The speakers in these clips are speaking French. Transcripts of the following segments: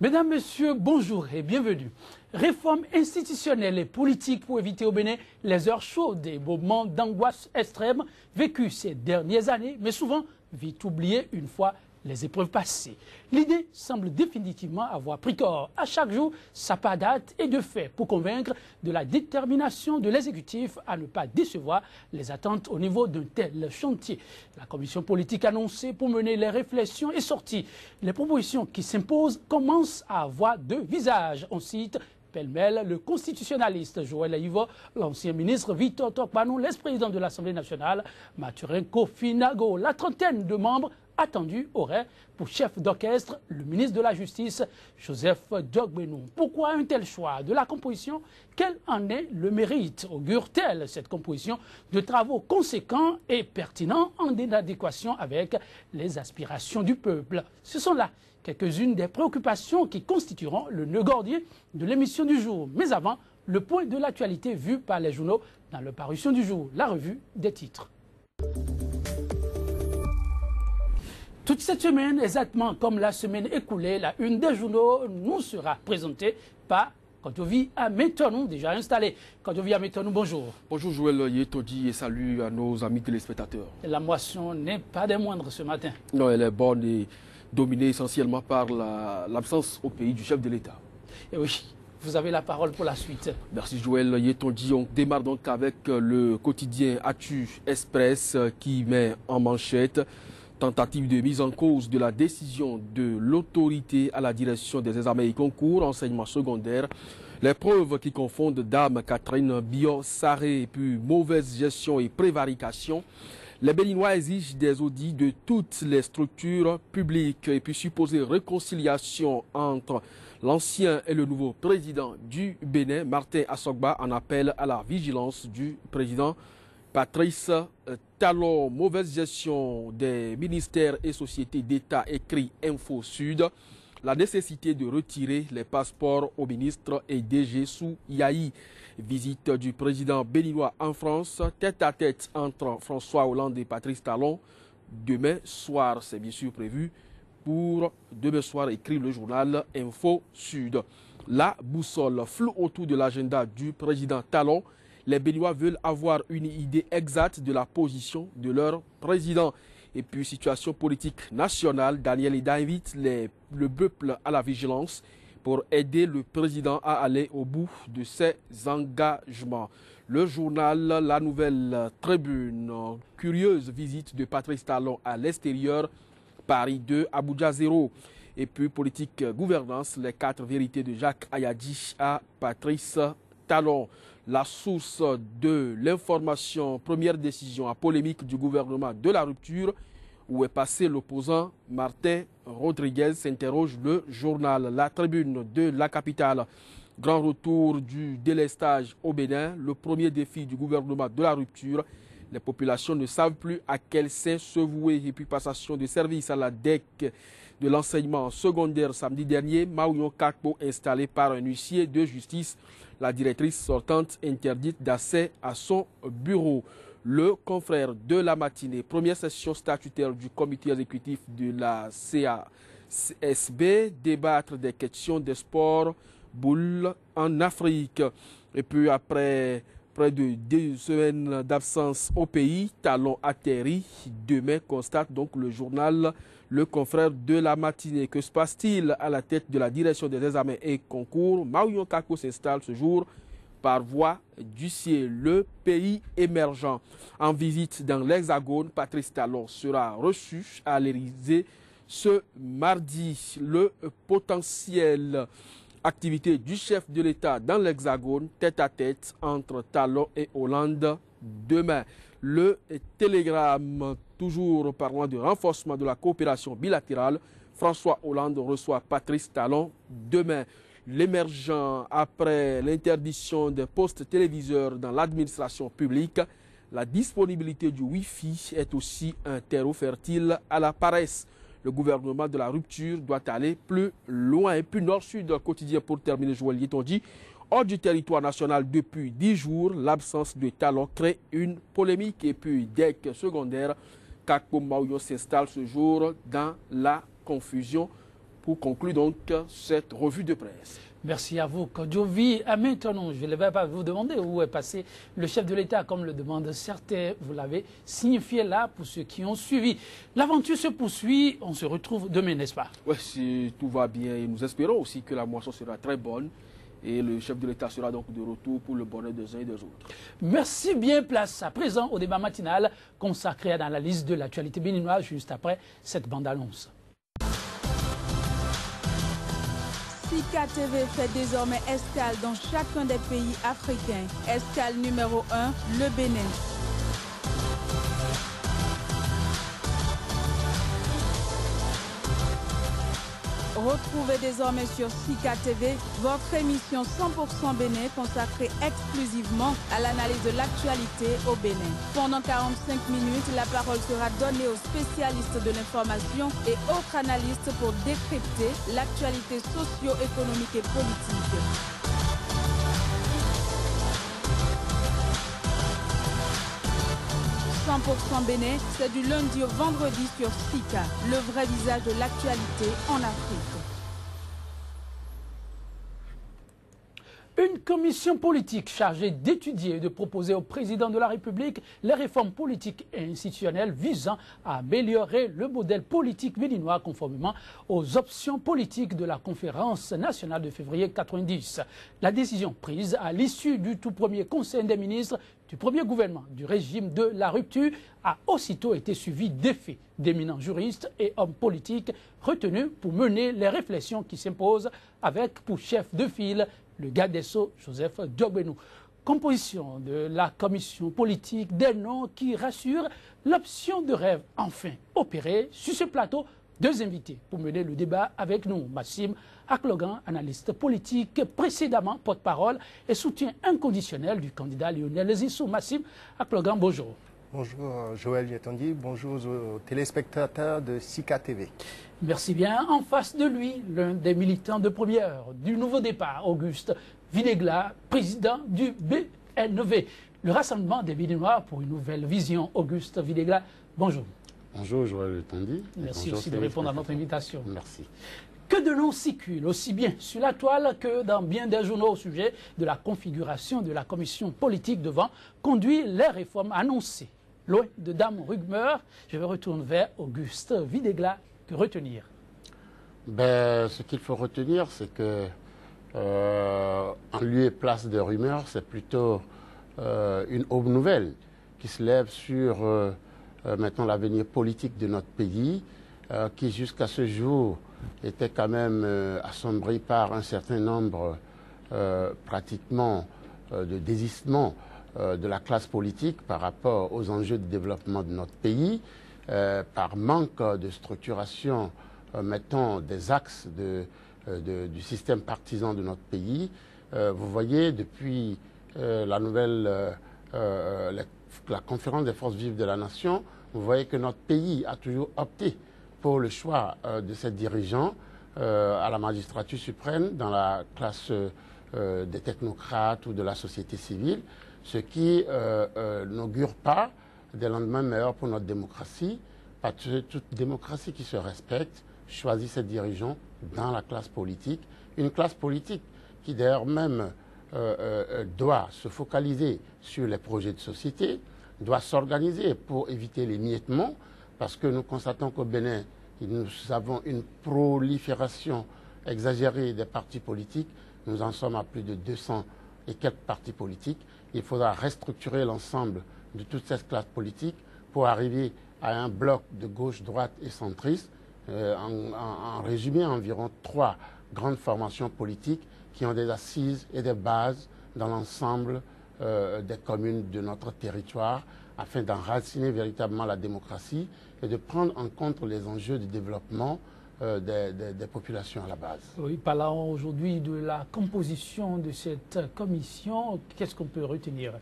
Mesdames, Messieurs, bonjour et bienvenue. Réforme institutionnelle et politique pour éviter au Bénin les heures chaudes et moments d'angoisse extrême vécus ces dernières années, mais souvent vite oubliés une fois les épreuves passées. L'idée semble définitivement avoir pris corps. À chaque jour, ça part date et de fait pour convaincre de la détermination de l'exécutif à ne pas décevoir les attentes au niveau d'un tel chantier. La commission politique annoncée pour mener les réflexions est sortie. Les propositions qui s'imposent commencent à avoir deux visages. On cite pêle-mêle le constitutionnaliste Joël Aïvo, l'ancien ministre Victor Tokpanou, l'ex-président de l'Assemblée nationale Mathurin Kofinago. La trentaine de membres attendus aurait pour chef d'orchestre le ministre de la Justice, Joseph Dogbenou. Pourquoi un tel choix de la composition? Quel en est le mérite? Augure-t-elle cette composition de travaux conséquents et pertinents en adéquation avec les aspirations du peuple? Ce sont là quelques-unes des préoccupations qui constitueront le nœud gordier de l'émission du jour. Mais avant, le point de l'actualité vu par les journaux dans leur parution du jour, la revue des titres. Toute cette semaine, exactement comme la semaine écoulée, la une des journaux nous sera présentée par Kotovi Ametonou, déjà installé. Kotovi Ametonou, bonjour. Bonjour Joël Yetodi et salut à nos amis téléspectateurs. La moisson n'est pas des moindres ce matin. Non, elle est bonne et dominée essentiellement par l'absence au pays du chef de l'État. Et oui, vous avez la parole pour la suite. Merci Joël Yetodi. On démarre donc avec le quotidien Actu Express qui met en manchette tentative de mise en cause de la décision de l'autorité à la direction des examens et concours, enseignement secondaire. Les preuves qui confondent Dame Catherine Biot-Sarré et puis mauvaise gestion et prévarication. Les Béninois exigent des audits de toutes les structures publiques et puis supposée réconciliation entre l'ancien et le nouveau président du Bénin, Martin Assogba, en appelle à la vigilance du président Patrice Talon. Mauvaise gestion des ministères et sociétés d'État, écrit Info Sud. La nécessité de retirer les passeports aux ministres et DG sous Yahi. Visite du président béninois en France, tête à tête entre François Hollande et Patrice Talon. Demain soir, c'est bien sûr prévu pour demain soir, écrit le journal Info Sud. La boussole floue autour de l'agenda du président Talon. Les Béninois veulent avoir une idée exacte de la position de leur président. Et puis, situation politique nationale, Daniel Ida invite le peuple à la vigilance pour aider le président à aller au bout de ses engagements. Le journal La Nouvelle Tribune, curieuse visite de Patrice Talon à l'extérieur, Paris 2, Abuja 0. Et puis, politique gouvernance, les 4 vérités de Jacques Ayadi à Patrice Talon. La source de l'information, première décision à polémique du gouvernement de la rupture, où est passé l'opposant Martin Rodriguez, s'interroge le journal La Tribune de la capitale. Grand retour du délestage au Bénin, le premier défi du gouvernement de la rupture. Les populations ne savent plus à quel sein se vouer. Et puis passation de service à la DEC de l'enseignement secondaire samedi dernier, Maouyon Kakpo installé par un huissier de justice. La directrice sortante interdite d'accès à son bureau. Le confrère de la matinée, première session statutaire du comité exécutif de la CASB, débattre des questions des sports boules en Afrique. Et puis après près de 2 semaines d'absence au pays, Talon atterrit. Demain, constate donc le journal Le Confrère de la matinée. Que se passe-t-il à la tête de la direction des examens et concours? Maouyon Kako s'installe ce jour par voie d'huissier. Le pays émergent. En visite dans l'Hexagone, Patrice Talon sera reçu à l'Élysée ce mardi. Le potentiel activité du chef de l'État dans l'Hexagone, tête à tête entre Talon et Hollande demain. Le télégramme, toujours parlant du renforcement de la coopération bilatérale, François Hollande reçoit Patrice Talon demain. L'émergent après l'interdiction des postes téléviseurs dans l'administration publique, la disponibilité du Wi-Fi est aussi un terreau fertile à la paresse. Le gouvernement de la rupture doit aller plus loin. Et puis nord-sud, quotidien pour terminer, Joël Yetondi. Hors du territoire national depuis 10 jours, l'absence de Talon crée une polémique. Et puis DEC secondaire, Kakpo Maouyo s'installe ce jour dans la confusion pour conclure donc cette revue de presse. Merci à vous, Kodjovi. Maintenant, je ne vais pas vous demander où est passé le chef de l'État, comme le demandent certains. Vous l'avez signifié là pour ceux qui ont suivi. L'aventure se poursuit. On se retrouve demain, n'est-ce pas? Oui, si tout va bien. Et nous espérons aussi que la moisson sera très bonne. Et le chef de l'État sera donc de retour pour le bonheur des uns et des autres. Merci bien. Place à présent au débat matinal consacré à l'analyse de l'actualité béninoise juste après cette bande-annonce. Sika TV fait désormais escale dans chacun des pays africains. Escale numéro 1, le Bénin. Retrouvez désormais sur Sika TV votre émission 100% Bénin consacrée exclusivement à l'analyse de l'actualité au Bénin. Pendant 45 minutes, la parole sera donnée aux spécialistes de l'information et autres analystes pour décrypter l'actualité socio-économique et politique. « 100% Bénin, c'est du lundi au vendredi sur Sika, le vrai visage de l'actualité en Afrique. Une commission politique chargée d'étudier et de proposer au président de la République les réformes politiques et institutionnelles visant à améliorer le modèle politique béninois conformément aux options politiques de la conférence nationale de février 90. La décision prise à l'issue du tout premier conseil des ministres du premier gouvernement du régime de la rupture a aussitôt été suivie d'effets d'éminents juristes et hommes politiques retenus pour mener les réflexions qui s'imposent avec pour chef de file le garde des Sceaux, Joseph Diogbenou. Composition de la commission politique, des noms qui rassurent, l'option de rêve enfin opérée. Sur ce plateau, deux invités pour mener le débat avec nous. Massim Aklogan, analyste politique, précédemment porte-parole et soutien inconditionnel du candidat Lionel Zissou. Massim Aklogan, bonjour. Bonjour Joël Yetondi, bonjour aux téléspectateurs de Sika TV. Merci bien. En face de lui, l'un des militants de première heure du nouveau départ, Auguste Videgla, président du BNV, le Rassemblement des Béninois pour une nouvelle vision. Auguste Videgla, bonjour. Bonjour Joël Yetondi. Merci aussi de répondre à notre invitation. Merci. Que de noms circulent aussi bien sur la toile que dans bien des journaux au sujet de la configuration de la commission politique devant conduire les réformes annoncées. Loin de dames rumeurs, je me retourne vers Auguste Videgla. Que retenir? Ce qu'il faut retenir, c'est que en lieu et place de rumeurs, c'est plutôt une aube nouvelle qui se lève sur maintenant l'avenir politique de notre pays, qui jusqu'à ce jour était quand même assombri par un certain nombre pratiquement de désistements de la classe politique par rapport aux enjeux de développement de notre pays, par manque de structuration, mettons, des axes du système partisan de notre pays. Vous voyez, depuis la conférence des forces vives de la nation, vous voyez que notre pays a toujours opté pour le choix de ses dirigeants à la magistrature suprême, dans la classe des technocrates ou de la société civile, ce qui n'augure pas des lendemains meilleurs pour notre démocratie, parce que toute démocratie qui se respecte choisit ses dirigeants dans la classe politique. Une classe politique qui d'ailleurs même doit se focaliser sur les projets de société, doit s'organiser pour éviter l'émiettement, parce que nous constatons qu'au Bénin, nous avons une prolifération exagérée des partis politiques. Nous en sommes à plus de 200 et quelques partis politiques. Il faudra restructurer l'ensemble de toute cette classe politique pour arriver à un bloc de gauche, droite et centriste, en résumé environ 3 grandes formations politiques qui ont des assises et des bases dans l'ensemble des communes de notre territoire, afin d'enraciner véritablement la démocratie et de prendre en compte les enjeux de développement des populations à la base. Oui, parlons aujourd'hui de la composition de cette commission. Qu'est-ce qu'on peut retenir?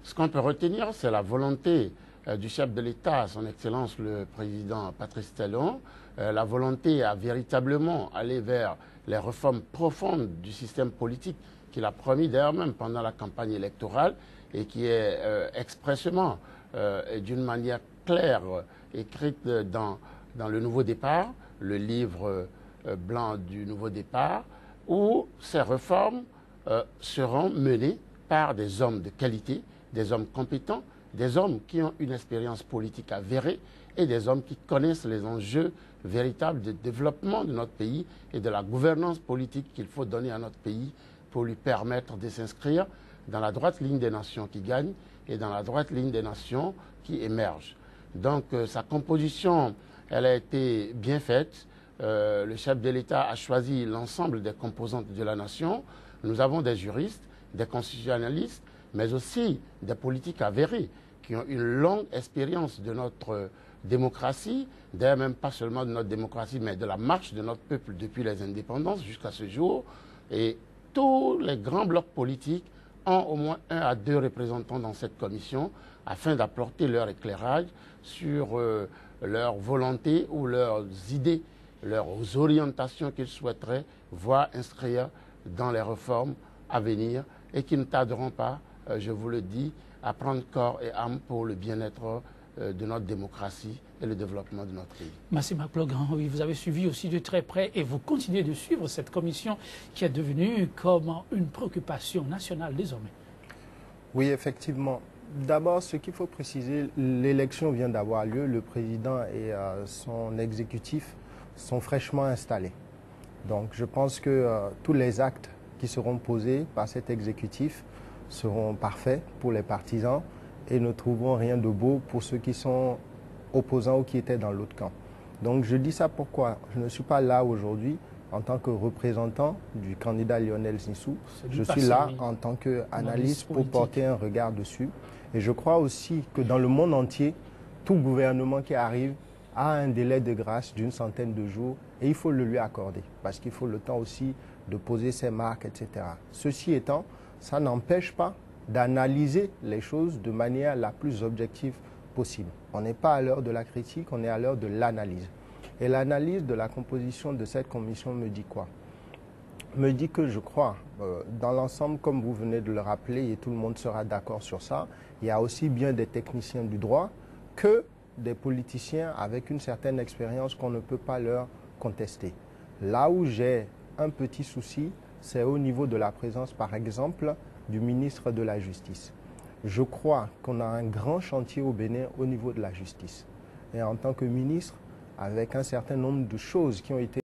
Ce qu'on peut retenir, c'est la volonté du chef de l'État, son Excellence le Président Patrice Talon, la volonté à véritablement aller vers les réformes profondes du système politique qu'il a promis d'ailleurs même pendant la campagne électorale et qui est expressément et d'une manière claire écrite dans le nouveau départ, le livre blanc du nouveau départ, où ces réformes seront menées par des hommes de qualité, des hommes compétents, des hommes qui ont une expérience politique avérée et des hommes qui connaissent les enjeux véritables de développement de notre pays et de la gouvernance politique qu'il faut donner à notre pays pour lui permettre de s'inscrire dans la droite ligne des nations qui gagnent et dans la droite ligne des nations qui émergent. Donc sa composition, elle a été bien faite. Le chef de l'État a choisi l'ensemble des composantes de la nation. Nous avons des juristes, des constitutionnalistes, mais aussi des politiques avérés qui ont une longue expérience de notre démocratie, d'ailleurs même pas seulement de notre démocratie, mais de la marche de notre peuple depuis les indépendances jusqu'à ce jour. Et tous les grands blocs politiques ont au moins 1 à 2 représentants dans cette commission afin d'apporter leur éclairage sur leur volonté ou leurs idées, leurs orientations qu'ils souhaiteraient voir inscrire dans les réformes à venir et qui ne tarderont pas, je vous le dis, à prendre corps et âme pour le bien-être de notre démocratie et le développement de notre pays. Massima Plogan, oui, vous avez suivi aussi de très près et vous continuez de suivre cette commission qui est devenue comme une préoccupation nationale désormais. Oui, effectivement. D'abord, ce qu'il faut préciser, l'élection vient d'avoir lieu. Le président et son exécutif sont fraîchement installés. Donc je pense que tous les actes qui seront posés par cet exécutif seront parfaits pour les partisans et ne trouveront rien de beau pour ceux qui sont opposants ou qui étaient dans l'autre camp. Donc je dis ça pourquoi je ne suis pas là aujourd'hui en tant que représentant du candidat Lionel Zinsou. Je suis là en tant qu'analyste pour porter un regard dessus. Et je crois aussi que dans le monde entier, tout gouvernement qui arrive a un délai de grâce d'une centaine de jours et il faut le lui accorder parce qu'il faut le temps aussi de poser ses marques, etc. Ceci étant, ça n'empêche pas d'analyser les choses de manière la plus objective possible. On n'est pas à l'heure de la critique, on est à l'heure de l'analyse. Et l'analyse de la composition de cette commission me dit quoi? Me dit que je crois, dans l'ensemble, comme vous venez de le rappeler, et tout le monde sera d'accord sur ça, il y a aussi bien des techniciens du droit que des politiciens avec une certaine expérience qu'on ne peut pas leur contester. Là où j'ai un petit souci, c'est au niveau de la présence, par exemple, du ministre de la Justice. Je crois qu'on a un grand chantier au Bénin au niveau de la justice. Et en tant que ministre, avec un certain nombre de choses qui ont été